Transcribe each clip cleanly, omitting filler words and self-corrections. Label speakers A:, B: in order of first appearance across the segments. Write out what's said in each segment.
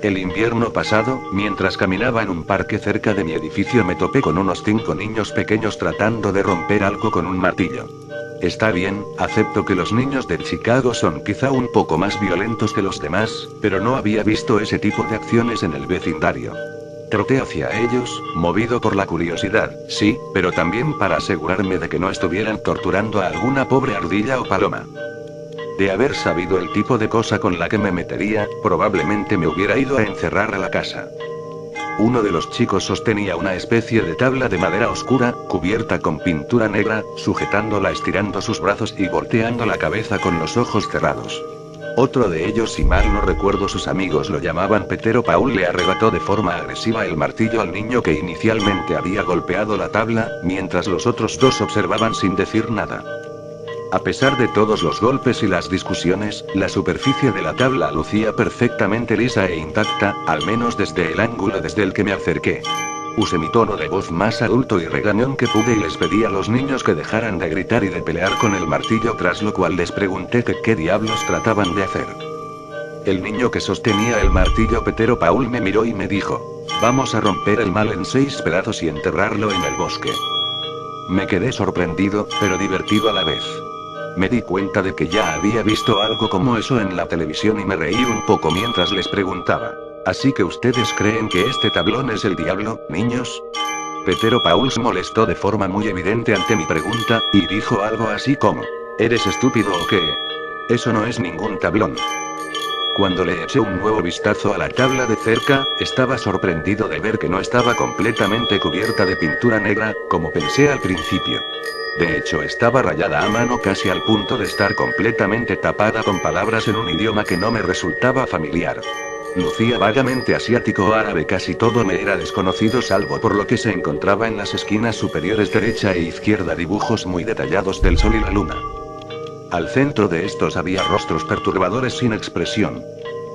A: El invierno pasado, mientras caminaba en un parque cerca de mi edificio, me topé con unos 5 niños pequeños tratando de romper algo con un martillo. Está bien, acepto que los niños de Chicago son quizá un poco más violentos que los demás, pero no había visto ese tipo de acciones en el vecindario. Troté hacia ellos, movido por la curiosidad, sí, pero también para asegurarme de que no estuvieran torturando a alguna pobre ardilla o paloma. De haber sabido el tipo de cosa con la que me metería, probablemente me hubiera ido a encerrar a la casa. Uno de los chicos sostenía una especie de tabla de madera oscura, cubierta con pintura negra, sujetándola estirando sus brazos y volteando la cabeza con los ojos cerrados. Otro de ellos, si mal no recuerdo sus amigos lo llamaban Petero Paul, le arrebató de forma agresiva el martillo al niño que inicialmente había golpeado la tabla, mientras los otros dos observaban sin decir nada. A pesar de todos los golpes y las discusiones, la superficie de la tabla lucía perfectamente lisa e intacta, al menos desde el ángulo desde el que me acerqué. Usé mi tono de voz más adulto y regañón que pude y les pedí a los niños que dejaran de gritar y de pelear con el martillo, tras lo cual les pregunté que qué diablos trataban de hacer. El niño que sostenía el martillo, Petero Paul, me miró y me dijo: vamos a romper el mal en 6 pedazos y enterrarlo en el bosque. Me quedé sorprendido, pero divertido a la vez. Me di cuenta de que ya había visto algo como eso en la televisión y me reí un poco mientras les preguntaba: ¿así que ustedes creen que este tablón es el diablo, niños? Petero Paul se molestó de forma muy evidente ante mi pregunta, y dijo algo así como: ¿eres estúpido o qué? Eso no es ningún tablón. Cuando le eché un nuevo vistazo a la tabla de cerca, estaba sorprendido de ver que no estaba completamente cubierta de pintura negra, como pensé al principio. De hecho, estaba rayada a mano casi al punto de estar completamente tapada con palabras en un idioma que no me resultaba familiar. Lucía vagamente asiático o árabe, casi todo me era desconocido salvo por lo que se encontraba en las esquinas superiores derecha e izquierda, dibujos muy detallados del sol y la luna. Al centro de estos había rostros perturbadores sin expresión.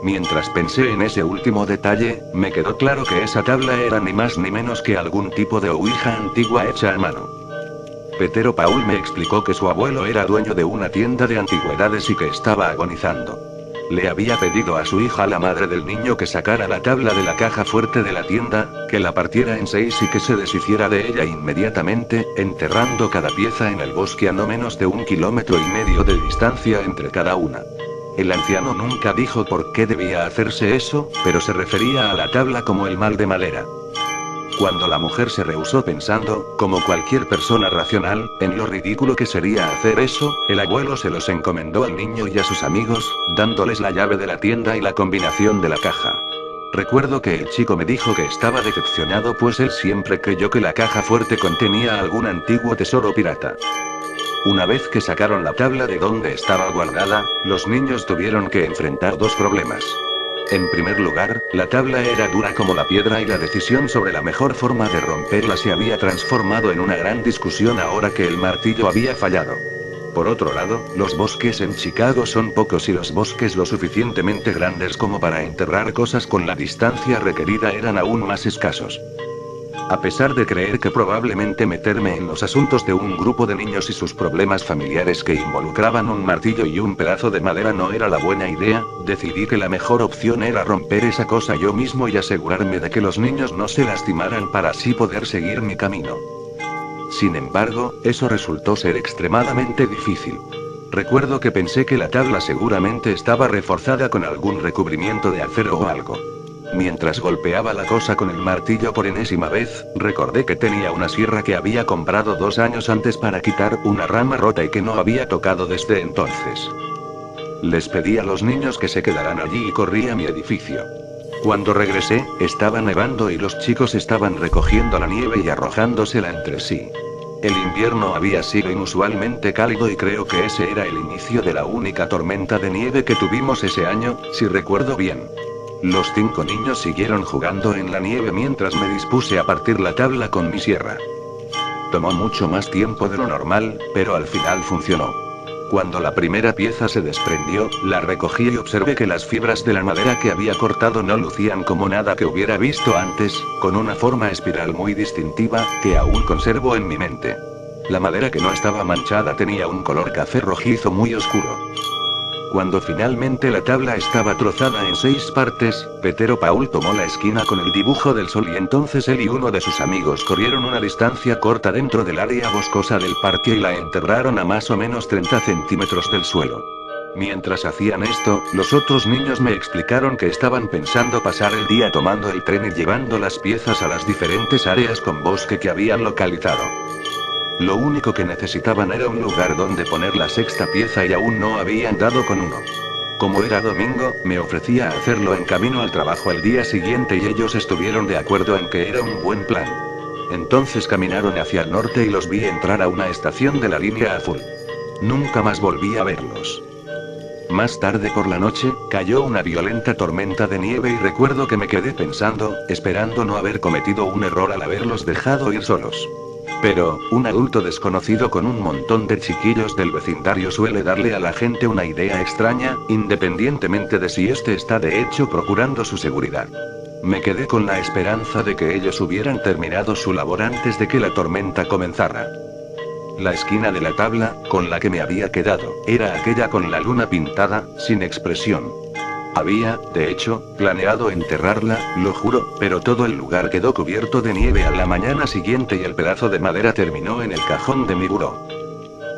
A: Mientras pensé en ese último detalle, me quedó claro que esa tabla era ni más ni menos que algún tipo de ouija antigua hecha a mano. Petero Paul me explicó que su abuelo era dueño de una tienda de antigüedades y que estaba agonizando. Le había pedido a su hija, la madre del niño, que sacara la tabla de la caja fuerte de la tienda, que la partiera en 6 y que se deshiciera de ella inmediatamente, enterrando cada pieza en el bosque a no menos de 1,5 kilómetros de distancia entre cada una. El anciano nunca dijo por qué debía hacerse eso, pero se refería a la tabla como el mal de madera. Cuando la mujer se rehusó, pensando, como cualquier persona racional, en lo ridículo que sería hacer eso, el abuelo se los encomendó al niño y a sus amigos, dándoles la llave de la tienda y la combinación de la caja. Recuerdo que el chico me dijo que estaba decepcionado, pues él siempre creyó que la caja fuerte contenía algún antiguo tesoro pirata. Una vez que sacaron la tabla de donde estaba guardada, los niños tuvieron que enfrentar 2 problemas. En primer lugar, la tabla era dura como la piedra y la decisión sobre la mejor forma de romperla se había transformado en una gran discusión ahora que el martillo había fallado. Por otro lado, los bosques en Chicago son pocos y los bosques lo suficientemente grandes como para enterrar cosas con la distancia requerida eran aún más escasos. A pesar de creer que probablemente meterme en los asuntos de un grupo de niños y sus problemas familiares que involucraban un martillo y un pedazo de madera no era la buena idea, decidí que la mejor opción era romper esa cosa yo mismo y asegurarme de que los niños no se lastimaran para así poder seguir mi camino. Sin embargo, eso resultó ser extremadamente difícil. Recuerdo que pensé que la tabla seguramente estaba reforzada con algún recubrimiento de acero o algo. Mientras golpeaba la cosa con el martillo por enésima vez, recordé que tenía una sierra que había comprado 2 años antes para quitar una rama rota y que no había tocado desde entonces. Les pedí a los niños que se quedaran allí y corrí a mi edificio. Cuando regresé, estaba nevando y los chicos estaban recogiendo la nieve y arrojándosela entre sí. El invierno había sido inusualmente cálido y creo que ese era el inicio de la única tormenta de nieve que tuvimos ese año, si recuerdo bien. Los 5 niños siguieron jugando en la nieve mientras me dispuse a partir la tabla con mi sierra. Tomó mucho más tiempo de lo normal, pero al final funcionó. Cuando la primera pieza se desprendió, la recogí y observé que las fibras de la madera que había cortado no lucían como nada que hubiera visto antes, con una forma espiral muy distintiva, que aún conservo en mi mente. La madera que no estaba manchada tenía un color café rojizo muy oscuro. Cuando finalmente la tabla estaba trozada en 6 partes, Petero Paul tomó la esquina con el dibujo del sol y entonces él y uno de sus amigos corrieron una distancia corta dentro del área boscosa del parque y la enterraron a más o menos 30 centímetros del suelo. Mientras hacían esto, los otros niños me explicaron que estaban pensando pasar el día tomando el tren y llevando las piezas a las diferentes áreas con bosque que habían localizado. Lo único que necesitaban era un lugar donde poner la sexta pieza y aún no habían dado con uno. Como era domingo, me ofrecía hacerlo en camino al trabajo al día siguiente y ellos estuvieron de acuerdo en que era un buen plan. Entonces caminaron hacia el norte y los vi entrar a una estación de la línea azul. Nunca más volví a verlos. Más tarde por la noche, cayó una violenta tormenta de nieve y recuerdo que me quedé pensando, esperando no haber cometido un error al haberlos dejado ir solos. Pero, un adulto desconocido con un montón de chiquillos del vecindario suele darle a la gente una idea extraña, independientemente de si este está de hecho procurando su seguridad. Me quedé con la esperanza de que ellos hubieran terminado su labor antes de que la tormenta comenzara. La esquina de la tabla, con la que me había quedado, era aquella con la luna pintada, sin expresión. Había, de hecho, planeado enterrarla, lo juro, pero todo el lugar quedó cubierto de nieve a la mañana siguiente y el pedazo de madera terminó en el cajón de mi buró.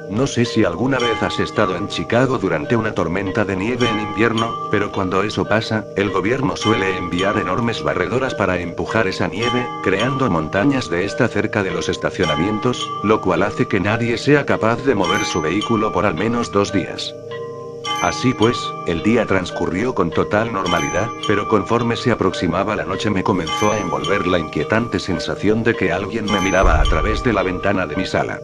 A: No sé si alguna vez has estado en Chicago durante una tormenta de nieve en invierno, pero cuando eso pasa, el gobierno suele enviar enormes barredoras para empujar esa nieve, creando montañas de esta cerca de los estacionamientos, lo cual hace que nadie sea capaz de mover su vehículo por al menos 2 días. Así pues, el día transcurrió con total normalidad, pero conforme se aproximaba la noche me comenzó a envolver la inquietante sensación de que alguien me miraba a través de la ventana de mi sala.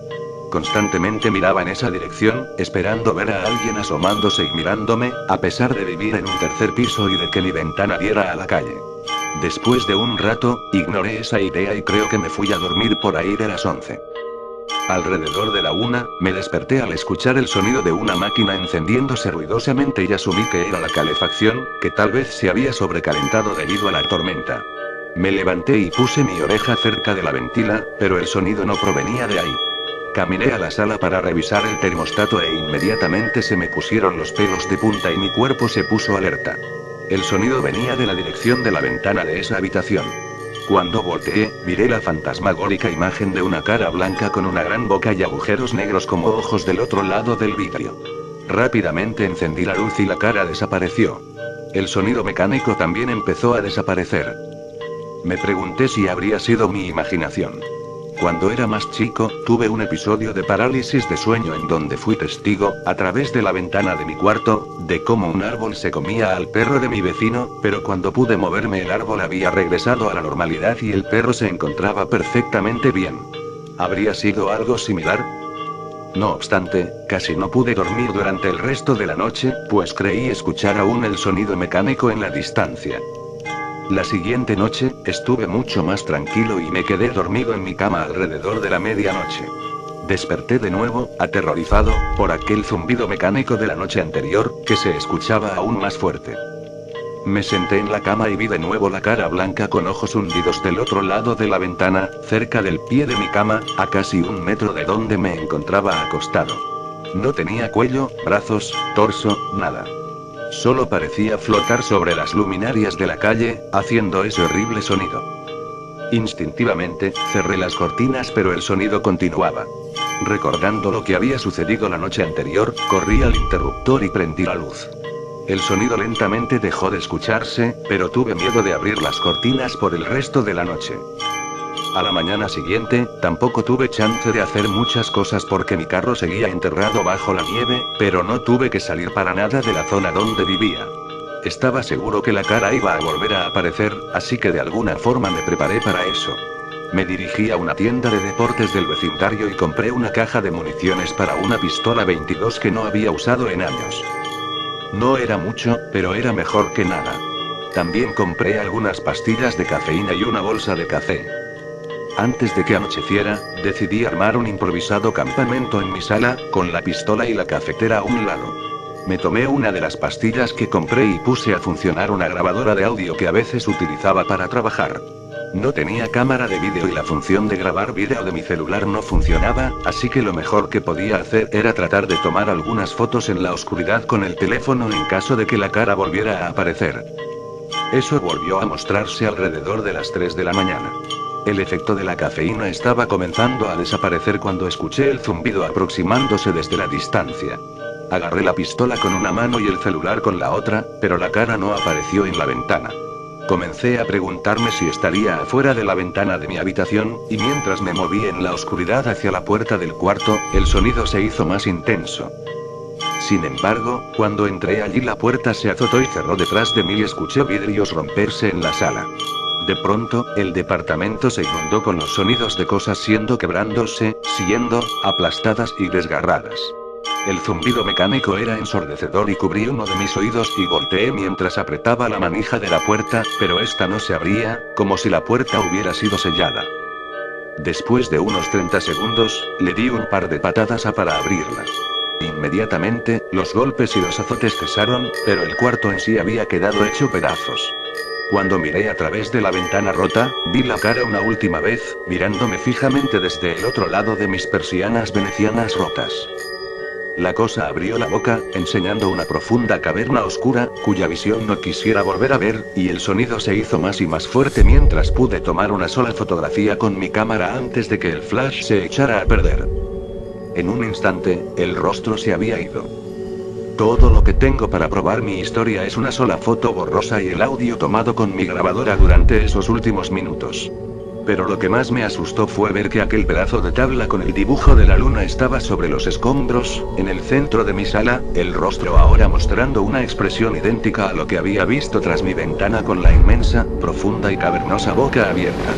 A: Constantemente miraba en esa dirección, esperando ver a alguien asomándose y mirándome, a pesar de vivir en un tercer piso y de que mi ventana diera a la calle. Después de un rato, ignoré esa idea y creo que me fui a dormir por ahí de las 11. Alrededor de la 1, me desperté al escuchar el sonido de una máquina encendiéndose ruidosamente y asumí que era la calefacción, que tal vez se había sobrecalentado debido a la tormenta. Me levanté y puse mi oreja cerca de la ventila, pero el sonido no provenía de ahí. Caminé a la sala para revisar el termostato e inmediatamente se me pusieron los pelos de punta y mi cuerpo se puso alerta. El sonido venía de la dirección de la ventana de esa habitación. Cuando volteé, miré la fantasmagórica imagen de una cara blanca con una gran boca y agujeros negros como ojos del otro lado del vidrio. Rápidamente encendí la luz y la cara desapareció. El sonido mecánico también empezó a desaparecer. Me pregunté si habría sido mi imaginación. Cuando era más chico, tuve un episodio de parálisis de sueño en donde fui testigo, a través de la ventana de mi cuarto, de cómo un árbol se comía al perro de mi vecino, pero cuando pude moverme el árbol había regresado a la normalidad y el perro se encontraba perfectamente bien. ¿Habría sido algo similar? No obstante, casi no pude dormir durante el resto de la noche, pues creí escuchar aún el sonido mecánico en la distancia. La siguiente noche, estuve mucho más tranquilo y me quedé dormido en mi cama alrededor de la medianoche. Desperté de nuevo, aterrorizado, por aquel zumbido mecánico de la noche anterior, que se escuchaba aún más fuerte. Me senté en la cama y vi de nuevo la cara blanca con ojos hundidos del otro lado de la ventana, cerca del pie de mi cama, a casi 1 metro de donde me encontraba acostado. No tenía cuello, brazos, torso, nada. Solo parecía flotar sobre las luminarias de la calle, haciendo ese horrible sonido. Instintivamente, cerré las cortinas pero el sonido continuaba. Recordando lo que había sucedido la noche anterior, corrí al interruptor y prendí la luz. El sonido lentamente dejó de escucharse, pero tuve miedo de abrir las cortinas por el resto de la noche. A la mañana siguiente, tampoco tuve chance de hacer muchas cosas porque mi carro seguía enterrado bajo la nieve, pero no tuve que salir para nada de la zona donde vivía. Estaba seguro que la cara iba a volver a aparecer, así que de alguna forma me preparé para eso. Me dirigí a una tienda de deportes del vecindario y compré una caja de municiones para una pistola 22 que no había usado en años. No era mucho, pero era mejor que nada. También compré algunas pastillas de cafeína y una bolsa de café. Antes de que anocheciera, decidí armar un improvisado campamento en mi sala, con la pistola y la cafetera a un lado. Me tomé una de las pastillas que compré y puse a funcionar una grabadora de audio que a veces utilizaba para trabajar. No tenía cámara de vídeo y la función de grabar vídeo de mi celular no funcionaba, así que lo mejor que podía hacer era tratar de tomar algunas fotos en la oscuridad con el teléfono en caso de que la cara volviera a aparecer. Eso volvió a mostrarse alrededor de las 3 de la mañana. El efecto de la cafeína estaba comenzando a desaparecer cuando escuché el zumbido aproximándose desde la distancia. Agarré la pistola con una mano y el celular con la otra, pero la cara no apareció en la ventana. Comencé a preguntarme si estaría afuera de la ventana de mi habitación, y mientras me moví en la oscuridad hacia la puerta del cuarto, el sonido se hizo más intenso. Sin embargo, cuando entré allí la puerta se azotó y cerró detrás de mí y escuché vidrios romperse en la sala. De pronto, el departamento se inundó con los sonidos de cosas quebrándose, siendo aplastadas y desgarradas. El zumbido mecánico era ensordecedor y cubrí uno de mis oídos y volteé mientras apretaba la manija de la puerta, pero esta no se abría, como si la puerta hubiera sido sellada. Después de unos 30 segundos, le di un par de patadas para abrirla. Inmediatamente, los golpes y los azotes cesaron, pero el cuarto en sí había quedado hecho pedazos. Cuando miré a través de la ventana rota, vi la cara una última vez, mirándome fijamente desde el otro lado de mis persianas venecianas rotas. La cosa abrió la boca, enseñando una profunda caverna oscura, cuya visión no quisiera volver a ver, y el sonido se hizo más y más fuerte mientras pude tomar una sola fotografía con mi cámara antes de que el flash se echara a perder. En un instante, el rostro se había ido. Todo lo que tengo para probar mi historia es una sola foto borrosa y el audio tomado con mi grabadora durante esos últimos minutos. Pero lo que más me asustó fue ver que aquel pedazo de tabla con el dibujo de la luna estaba sobre los escombros, en el centro de mi sala, el rostro ahora mostrando una expresión idéntica a lo que había visto tras mi ventana con la inmensa, profunda y cavernosa boca abierta.